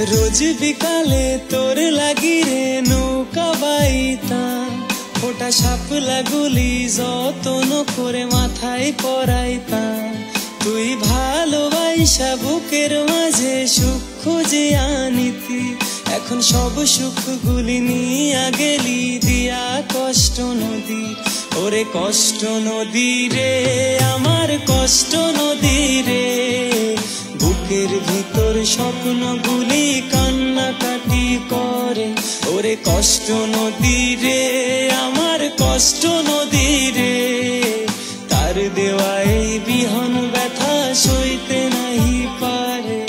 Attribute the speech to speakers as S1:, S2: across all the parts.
S1: रोज बिकाले तोर लागी रे नौका बाइताम ओटा शापला गुली যতন করে মাথায় পরাইতাম তুই ভালোবাসা বুকের মাঝে সুখ খুঁজে আনিতি এখন সব সুখগুলি নিয়া গেলি দিয়া কষ্ট নদী ওরে কষ্ট নদী রে আমার কষ্ট নদী রে বুকের ভিতর স্বপ্নগুলি কান্নাকাটি করে ওরে কষ্ট নদী রে আমার কষ্ট নদী রে তার দেওয়া এই বিহন ব্যথা সইতে নাহি পারে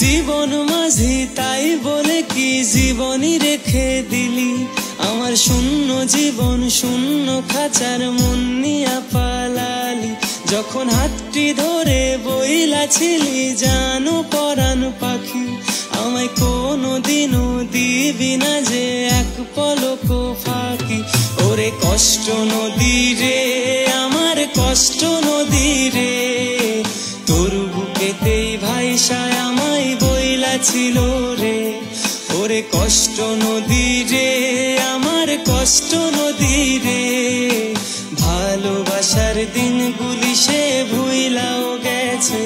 S1: জীবন মাঝি তাই বলে কি জীবনই রেখে দিলি আমার শূন্য জীবন শূন্য খাঁচার মন নিয়া পালালি যখন হাতটি ধরে বইলাছিলি জানো পরাণ পাখি আমায় কোনোদিনও দিবি না যে এক পলক ফাঁকি ওরে কষ্ট নদী রে আমার কষ্ট নদী রে তোর বুকেতেই ভাইসায় আমায় বইলা ছিল রে ওরে কষ্ট নদী রে আমার কষ্ট নদী রে ভালোবাসার দিনগুলি সে ভুইলাও গেছে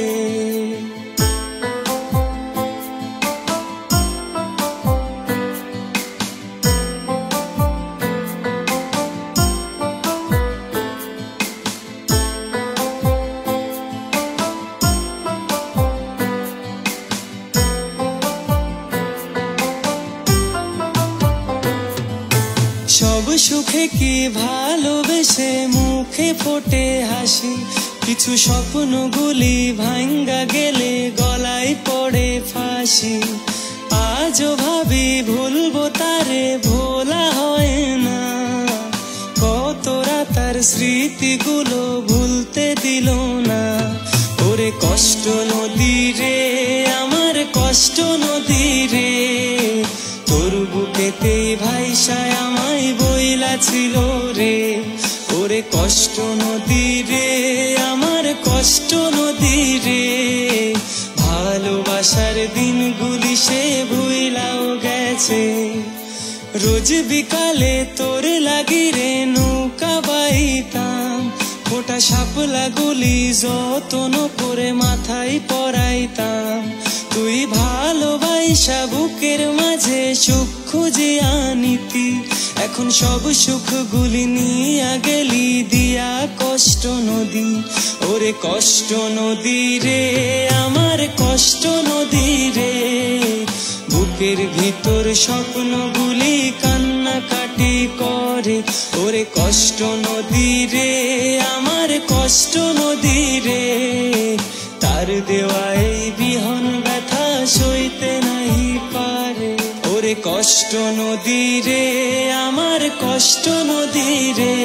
S1: সব সুখে কি ভালোবেসে মুখে ফোটে হাসি কিছু স্বপ্নগুলি ভাঙ্গা গেলে গলায় পড়ে ফাঁসি আজও ভাবি ভুলবো তারে ভোলা হয় না কত রাতার স্মৃতিগুলো ভুলতে দিল না ওরে কষ্ট নদী রে আমার কষ্ট নদী রে তোর বুকেতে ভাইসায় আমায় বইলা ছিল রে ওরে কষ্ট নদী রে আমার কষ্ট নদী রে ভালোবাসার দিনগুলি সে ভুইলাও গেছে রোজ বিকালে তোর লাগি রে নৌকা বাইতাম ওটা শাপলা গুলি যতন করে মাথায় পরাইতাম তুই ভালোবাসা বুকের মাঝে সুখ খুঁজে আনিতি এখন সব সুখগুলি নিয়া গেলি দিয়া কষ্ট নদী ওরে কষ্ট নদী রে আমার কষ্ট নদী রে বুকের ভিতর স্বপ্নগুলি কান্নাকাটি করে ওরে কষ্ট নদী রে আমার কষ্ট নদী রে তার দেওয়া এই বিহন ব্যথা সইতে নাহি পারে ওরে কষ্ট নদী রে আমার কষ্ট নদী রে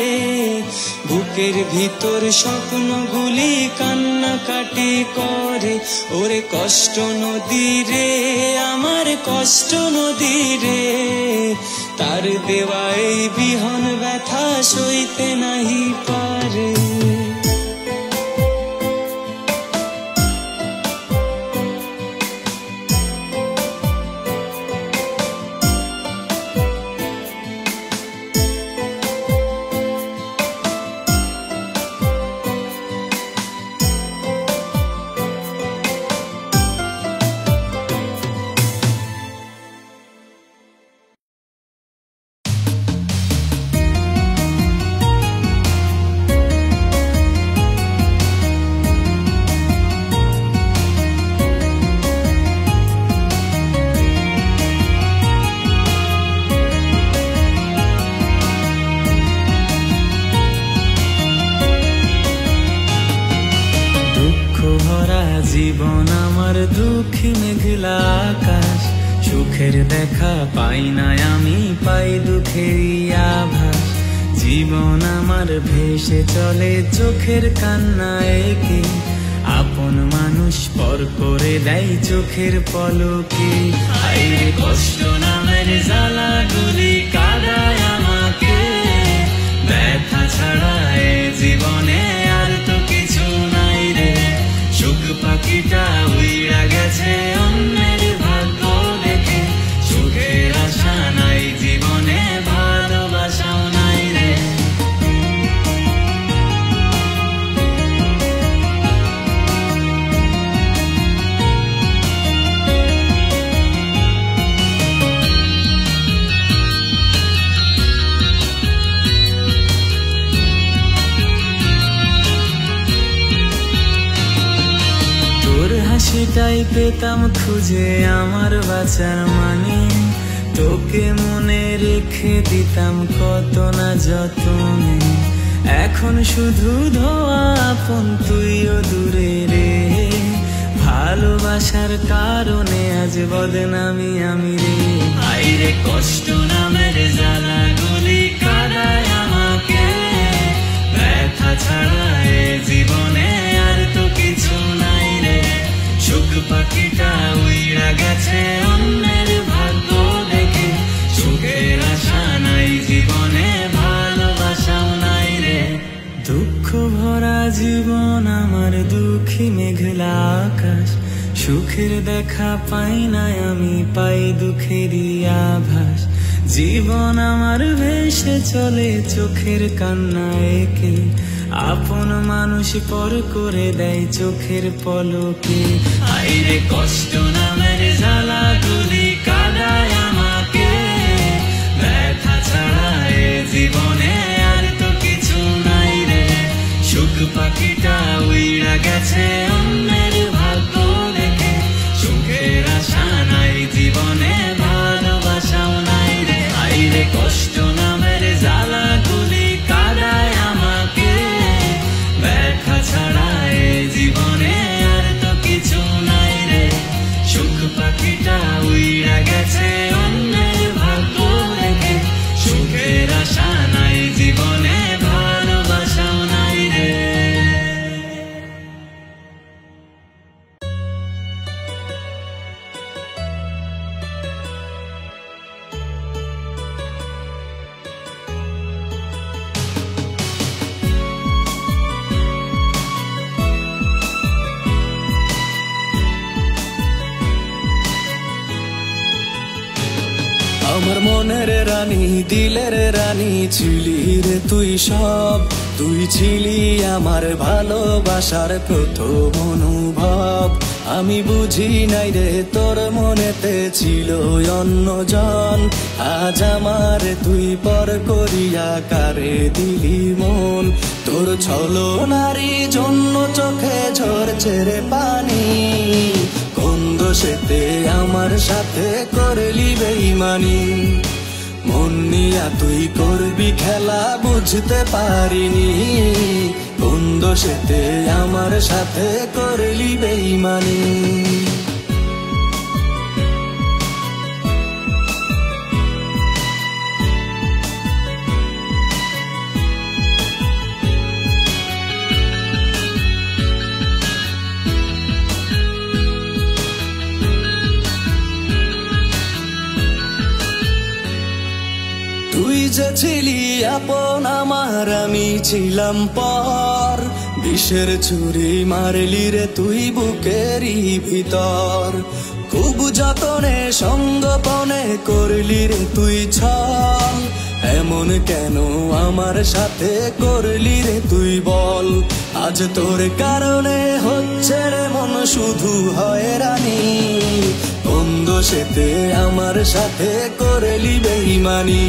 S1: বুকের ভিতর স্বপ্নগুলি কান্নাকাটি করে ওরে কষ্ট নদী রে আমার কষ্ট নদী রে তার দেওয়া এই বিহন ব্যথা সইতে নাহি পারে জীবন আমার দুঃখী মেঘলা আকাশ সুখের দেখা পাই না আমি পাই দুঃখেরই আভাস জীবন আমার ভেসে চলে চোখের কান্নায় কে, আপন মানুষ পর করে দেয় চোখের পলকে। আইরে কষ্ট নামের জ্বালাগুলি কাঁদায় আমাকে, ব্যথা ছাড়া এ জীবনে আর তো কিছু নাই রে। সুখ পাখিটা উইড়া গেছে অন্যের ভাগ্য দেখে, সুখের আশা নাই জীবনে, ভালোবাসাও নাই রে। হাসিটাই পেতাম খুঁজে আমার বাঁচার মানে, তোকে মনে রেখে দিতাম কত না যতনে। এখন শুধু ধোয়া আপন তুইও দূরে রে, ভালোবাসার কারণে আজ বদনামি আমি রে। আইরে কষ্ট নামের জ্বালাগুলি কাঁদায় আমাকে, ব্যথা ছাড়া এ জীবনে আর তো কিছু নাই রে। সুখ পাখিটা উইড়া গেছে অন্যের ভাগ্য দেখে, সুখের আশা নাই জীবনে, ভালোবাসাও নাই রে। দুঃখ ভরা জীবন আমার দুঃখী মেঘলা আকাশ, সুখের দেখা পাই না আমি, পাই দুঃখেরই আভাস। জীবন আমার ভেসে চলে চোখের কান্নায় কে, আপন মানুষ পর করে দেয় চোখের পলকে। আইরে কষ্ট নামের জ্বালাগুলি কাঁদায় আমাকে, ব্যথা ছাড়া এ জীবনে আর তো কিছু নাই রে। সুখ পাখিটা উইড়া গেছে অন্যের ভাগ্য দেখে, সুখের আশা নাই জীবনে, ভালোবাসাও নাই রে। আইরে কষ্ট নামের জ্বালাগুলি কাঁদায় আমাকে, ব্যথা ছাড়া এ জীবনে আর তো কিছু নাই রে। সুখ পাখিটা উইড়া গেছে অন্যের ভাগ্য দেখে, সুখের আশা নাই জীবনে, ভালোবাসাও নাই রে।
S2: আমার মনের রানী, দিলের রানী ছিলি রে তুই সব, তুই ছিলি আমার ভালোবাসার প্রথম অনুভব। আমি বুঝি নাই রে তোর মনেতে ছিল অন্যজন, আজ আমার তুই পর করিয়া কারে দিলি মন। তোর ছলনারী জন্য চোখে ঝরছে রে পানি, কোন দোষেতে আমার সাথে করলি বেইমানি। মন নিয়া তুই করবি খেলা বুঝতে পারিনি, কোন দোষেতে আমার সাথে করলি বেইমানি। তুই যে ছিলি আপন আমার, আমি ছিলাম পর, বিষের ছুরি মারলি রে তুই বুকেরই ভিতর। খুব যতনে সঙ্গোপনে করলি রে তুই ছল, এমন কেন আমার সাথে করলি রে তুই বল। আজ তোর কারণে হচ্ছে রে মন শুধু হয়রানি, কোন দোষেতে আমার সাথে করলি বেইমানি।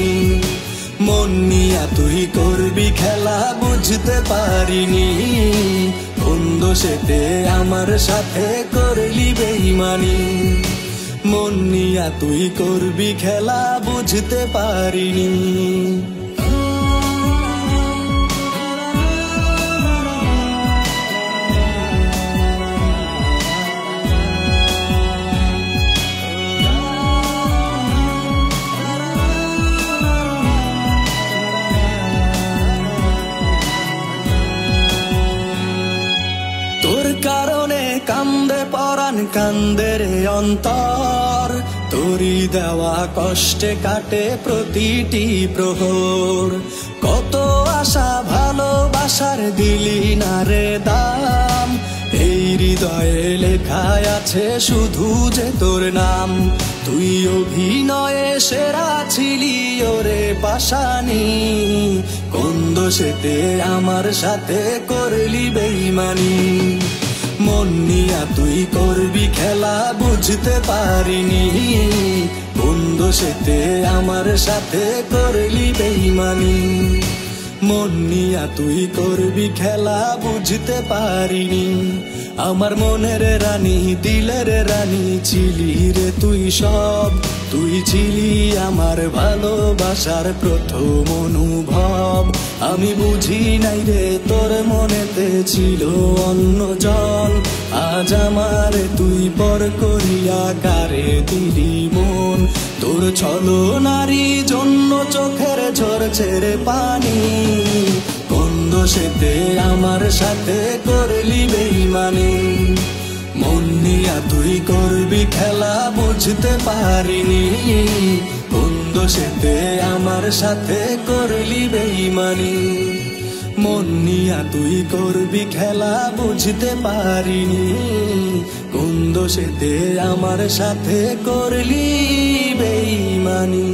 S2: মন নিয়া তুই করবি খেলা বুঝতে পারিনি, কোন দোষেতে আমার সাথে করলি বেইমানি। মন নিয়া তুই করবি খেলা বুঝতে পারিনি। কান্দে রে অন্তর, তোরি দেওয়া কষ্টে কাটে প্রতিটি প্রহর। কত আশা ভালোবাসার দিলি না রে দাম, এই হৃদয়ে লেখায় আছে শুধু যে তোর নাম। তুই অভিনয়ে সেরা ছিলি ওরে পাশানি, কোন দোষেতে আমার সাথে করলি বেইমানি। মন নিয়া তুই করবি খেলা বুঝতে পারিনি, কোন দোষেতে আমার সাথে করলি বেইমানি। মন নিয়া তুই করবি খেলা বুঝতে পারিনি। আমার মনের রানী দিলের রানী ছিলি রে তুই সব, তুই ছিলি আমার ভালোবাসার প্রথম অনুভব। আমি বুঝি নাই রে তোর মনেতে ছিল অন্যজন, আজ আমার তুই পর করিয়া কারে দিলি মন। তোর ছলনারী জন্য চোখের ঝরছে রে পানি, কোন দোষেতে আমার সাথে করলি বেইমানি। মন নিয়া তুই করবি খেলা বুঝতে পারিনি, কোন দোষেতে আমার সাথে করলি বেইমানি। মন নিয়া তুই করবি খেলা বুঝতে পারিনি, কোন দোষেতে আমার সাথে করলি বেইমানি।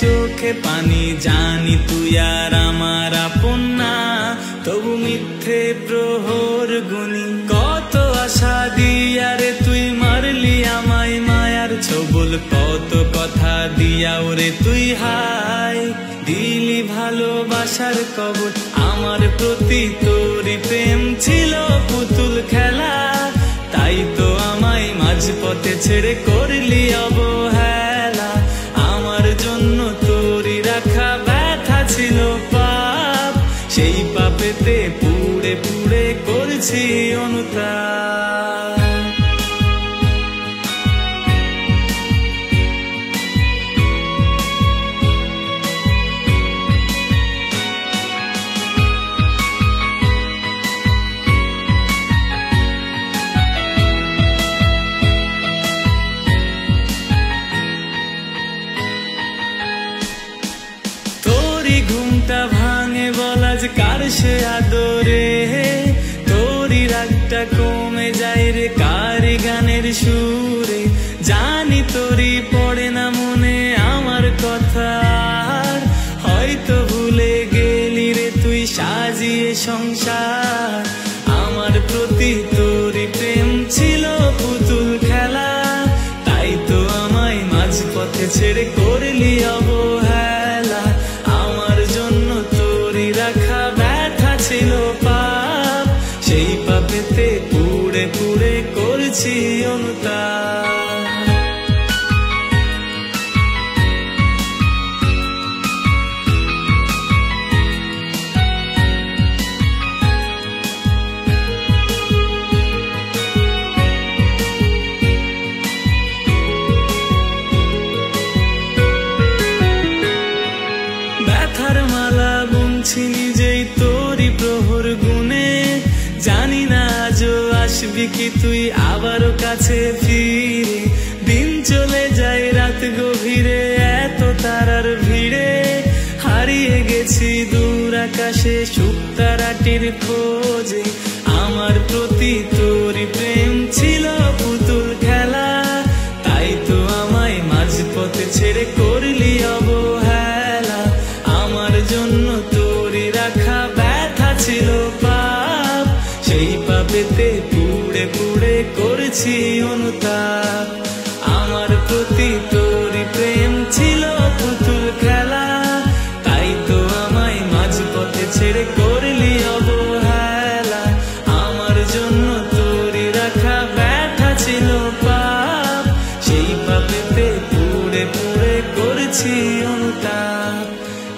S1: চোখে পানি জানি তুই আর আমার আপন না, তবু মিথ্যে প্রহর গুনি। কত আশা দিয়া রে তুই মারলি আমায় মায়ার ছবল, কত কথা দিয়া ওরে তুই হাই দিলি ভালোবাসার কবর। আমার প্রতি তোরই প্রেম ছিল পুতুল খেলা, তাই তো আমায় মাঝপথে ছেড়ে করলি অবহেলা। আমার জন্য তোরই রাখা ব্যথা ছিল পাপ, সেই পাপেতে পুড়ে পুড়ে করছি অনুতাপ। ঘুমটা ভাঙে বলা যে কার সে আদরে, তোরই রাগটা কমে যায় রে কার গানের সুরে। জানি তোরই পড়ে না মনে আমার কথা, হয়তো ভুলে গেলি রে তুই সাজিয়ে সংসার। আমার প্রতি তোরই প্রেম ছিল পুতুল খেলা, তাই তো আমায় মাঝপথে ছেড়ে করলি অবহেলা। আমার জন্য তোরই রাখা ব্যথা ছিল পাপ, সেই পাপেতে পুড়ে পুড়ে করছি অনুতাপ। ব্যথার মালা বুনছি নিজেই তোরই প্রহর গুনে, জানি না আজও আসবি কি তুই আবারও কাছে ফিরে। দিন চলে যায় রাত গভীরে এত তারার ভিড়ে, হারিয়ে গেছি দূর আকাশে শুকতারাটির খোঁজে। আমার প্রতি তোরই প্রেম ছিল পুতুল খেলা, তাই তো আমায় মাঝপথে ছেড়ে করলি অবহেলা। আমার জন্য তোরই রাখা ব্যথা ছিল পাপ, সেই পাপেতে পুড়ে পুড়ে করছি অনুতাপ। আমার প্রতি তোরই প্রেম ছিল পুতুল খেলা, তাই তো আমায় মাঝপথে ছেড়ে করলি অবহেলা। আমার জন্য করেছি অনুতাপ,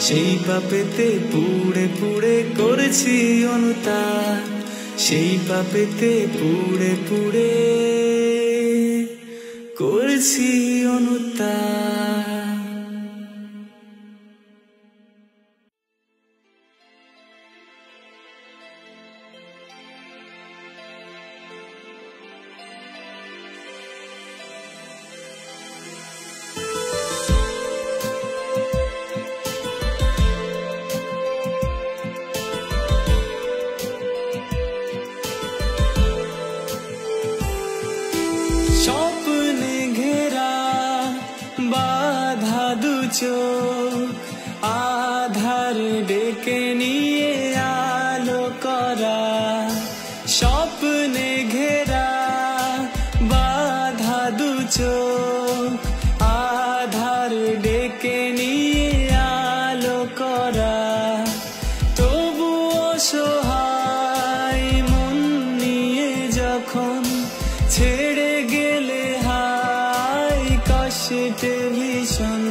S1: সেই পাপেতে পুড়ে পুড়ে করেছি অনুতাপ, সেই পাপেতে পুড়ে পুড়ে করেছি অনুতাপ। স্বপ্নে ঘেরা বাধা দু চোখ, আধার ডেকে নিয়ে আলো করা। স্বপ্নে ঘেরা বাধা দু চোখ, আধার ডেকে নিয়ে আলো করা। তবুও সহায় মন নিয়ে যখন ছেড়ে গেলে হায় কষ্টে ভীষণ,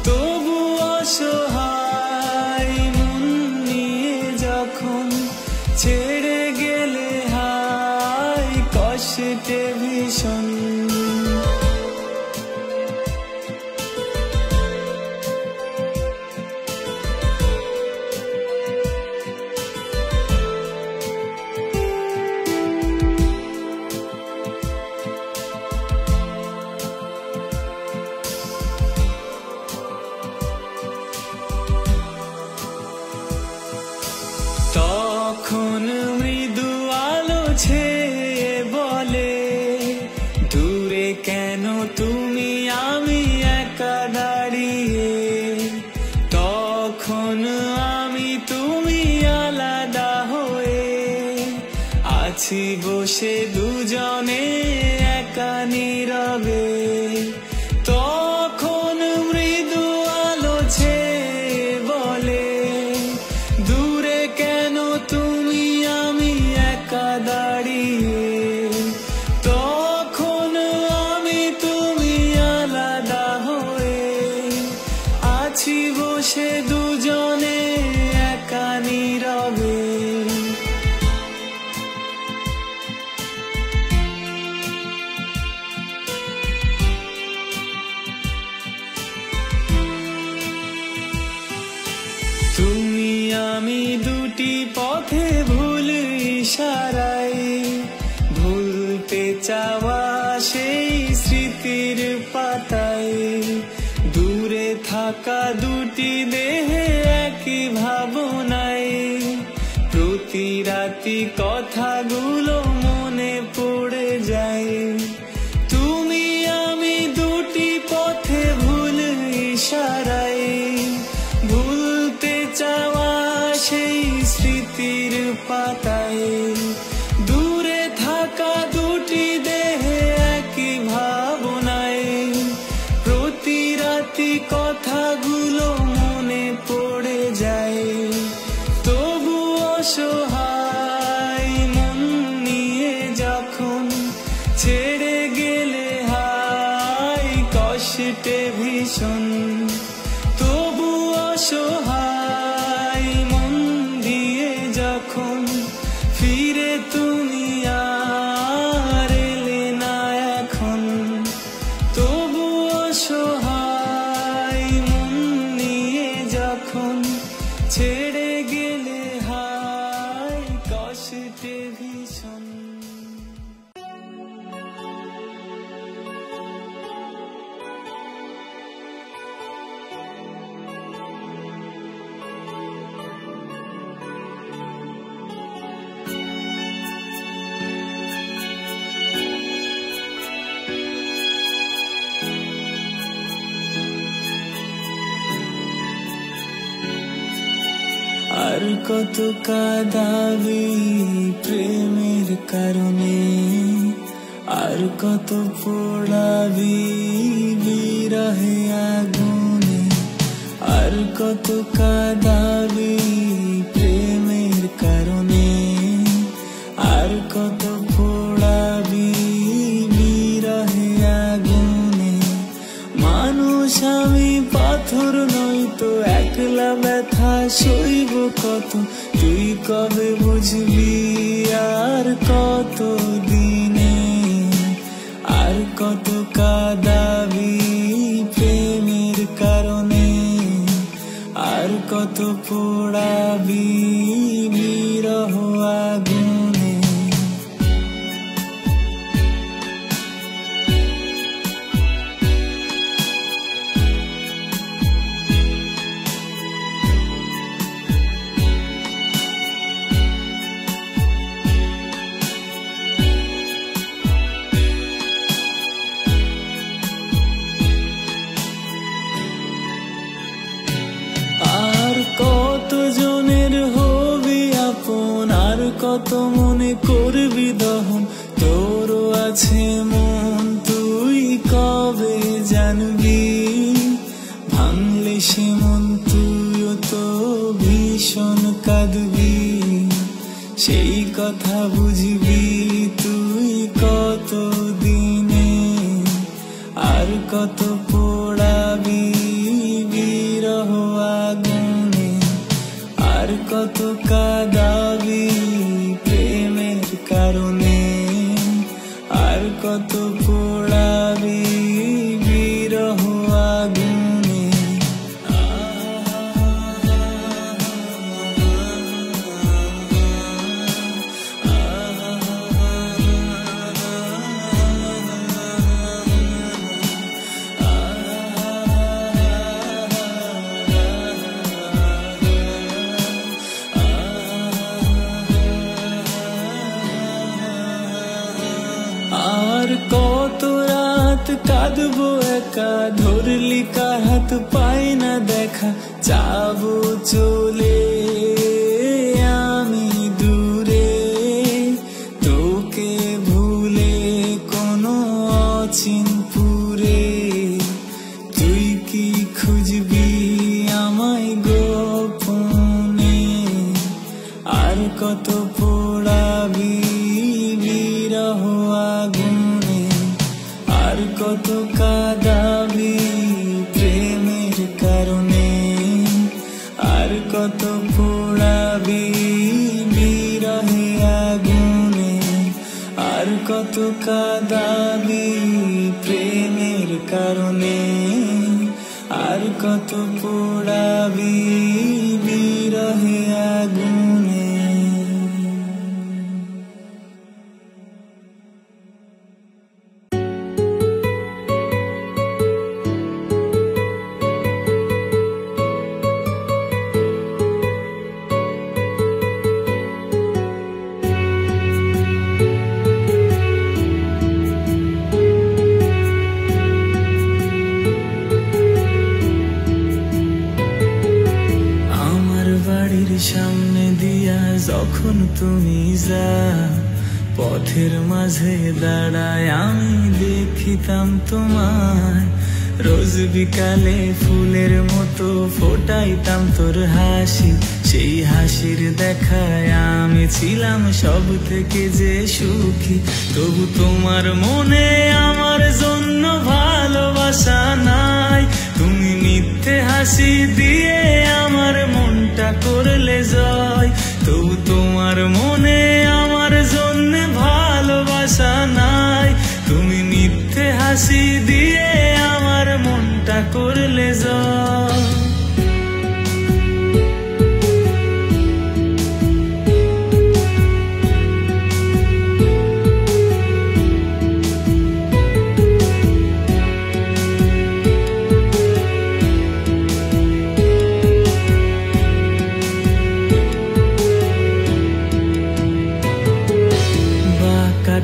S1: তবু অসহায় মন নিয়ে যখন ছেড়ে গেলে হায় কষ্টে ভীষণ। তখন মৃদু আলো ছেয়ে বলে, দূরে কেন তুমি আমি একা দাঁড়িয়ে। তখন আমি তুমি আলাদা হয়ে আছি বসে দুজনে একা নীরবে। তখন মৃদু আলো ছেয়ে বলে, দূরে কেন তুমি আমি একা দাঁড়িয়ে। তখন আমি তুমি আলাদা হয়ে আছি বসে দুজনে একা নীরবে। তুমি আমি দুটি পথে ভুল ইশারায়, ভুলতে চাওয়া সেই স্মৃতির পাতায়। দূরে থাকা দুটি দেহে একই ভাবনায়, প্রতি রাতি কথাগুলো মনে পড়ে যায়। তুমি আমি দুটি পথে ভুল ইশারায়, ভুলতে চাওয়া সেই স্মৃতির পাতায়। দূরে থাকা দুটি দেহে একই ভাবনায়, প্রতি রাতি কথাগুলো মনে পড়ে যায়। তবু অসহায় মন নিয়ে যখন ছেড়ে গেলে হায় কষ্টে ভীষণ। তবু অসহায় মন দিয়ে যখন ফিরে তুমি আর এলে না এখন। তবু অসহায় মন নিয়ে যখন ছেড়ে গেলে হায় কষ্টে ভীষণ। আর কত কাঁদাবি প্রেমের কারণে, আর কত পোড়াবি বিরহে আগুনে। আর কত কাঁদাবি প্রেমের কারণে, আর কত পোড়াবি বিরহে আগুনে। মানুষ মানুষ আমি পাথর নই তো একলা ব্যথা সইব কত তুই কবে বুঝবি আর কত দিনে আর কত কাঁদাবি প্রেমের কারণে আর কত পোড়াবি বিরহ আগুনে কত জনের হবি আপন আর কত মনে করবি দহন তোরও আছে মন তুই কবে জানবি ভাঙলে সে মন তুইও তো ভীষণ কাঁদবি সেই কথা বুঝবি তুই কত দিনে আর কত পোড়াবি বিরহ আগুনে আর কত কাঁদাবি প্রেমের কারণে আর কত পোড়াবি বিরহ আগুনে আর কত রাত কাঁদবো একা ধরলি কার হাত পাই না দেখা যাবো চলে আমি দূরে তোকে ভুলে কোনো অচিনপুরে তুই কি খুঁজবি আমায় গোপনে আর কত পোড়াবি বিরহ আগুনে আর কত কাঁদাবি প্রেমের কারণে আর কত পোড়াবি বিরহে আগুনে আর কত কাঁদাবি প্রেমের কারণে আর কত পোড়াবি বিরহে আগুনে সামনে দিয়া যখন তুমি যা পথের মাঝে দাঁড়ায় আমি দেখিতাম তোমায় রোজ বিকালে ফুলের মতো ফোটাইতাম তোর হাসি সেই হাসির দেখায় আমি ছিলাম সব থেকে যে সুখী তবু তোমার মনে আমার জন্য ভালোবাসা নাই তুমি মিথ্যে হাসি দিয়ে আমার মনটা করলে জয় তবু তোমার মনে আমার জন্য ভালোবাসা নাই তুমি মিথ্যে হাসি দিয়ে আমার মনটা করলে জয়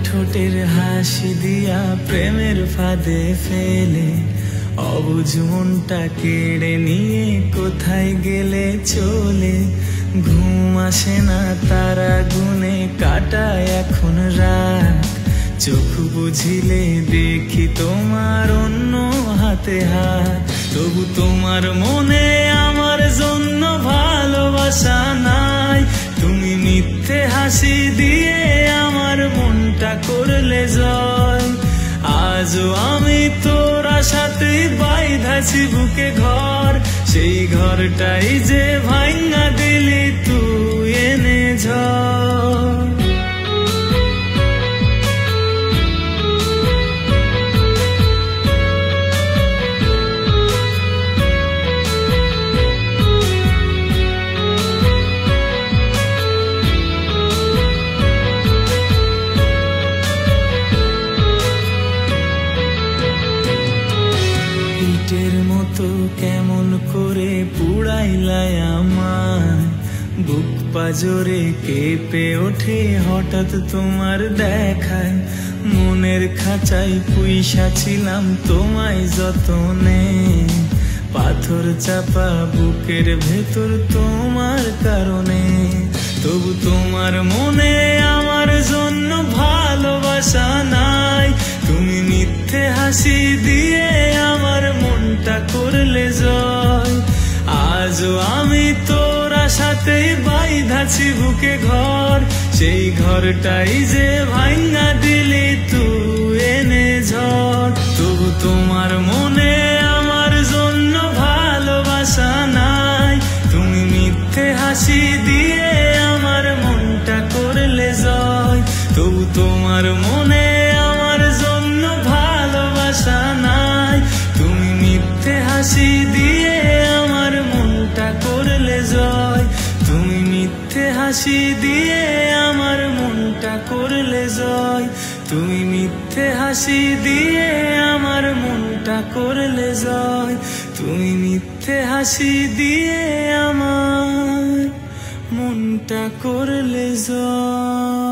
S1: ঠোঁটের হাসি দিয়া প্রেমের ফাঁদে ফেলে অবুঝ মনটা কেড়ে নিয়ে কোথায় গেলে চলে ঘুম আসে না তারা গুনে কাটায় এখন রাত চোখ বুঝিলে দেখি তোমার অন্য হাতে হাত তবু তোমার মনে আমার জন্য ভালোবাসা নাই তুমি মিথ্যে হাসি দিয়ে আমার মনটা করলে জয় আজও আমি তোর আশাতে বাইধা বাঁধাছি বুকে ঘর, সেই ঘরটাই যে ভাঙা দিলি তুই এনে ঝড়। ইটের মতো কেমন করে পুড়াইলাই আমায়, বুক পাজরে কেঁপে ওঠে হঠাৎ তোমার দেখায়। মনের খাঁচায় পুইসা ছিলাম তোমায় যতনে, পাথর চাপা বুকের ভেতর তোমার কারণে। তবু তোমার মনে আমার জন্য ভালোবাসা নাই, তুমি মিথ্যে হাসি দিয়ে আমার মনটা করলে জয়। আজও আমি তোর আশাতেই বাইধাছি বুকে ঘর, সেই ঘরটাই যে ভাঙা দিলি তুই এনে ঝড়। তবু তোমার মনে আমার জন্য ভালোবাসা নাই, তুমি মিথ্যে হাসি দিয়ে আমার মনটা করলে জয়। তবু তোমার মনে আমার জন্য ভালোবাসা নাই, তুমি মিথ্যে হাসি দিয়ে আমার মনটা করলে জয়। তুমি মিথ্যে হাসি দিয়ে আমার মনটা করলে জয়, তুমি মিথ্যে হাসি দিয়ে আমার মনটা করলে জয়, তুমি মিথ্যে হাসি দিয়ে আমার মনটা করলে জয়।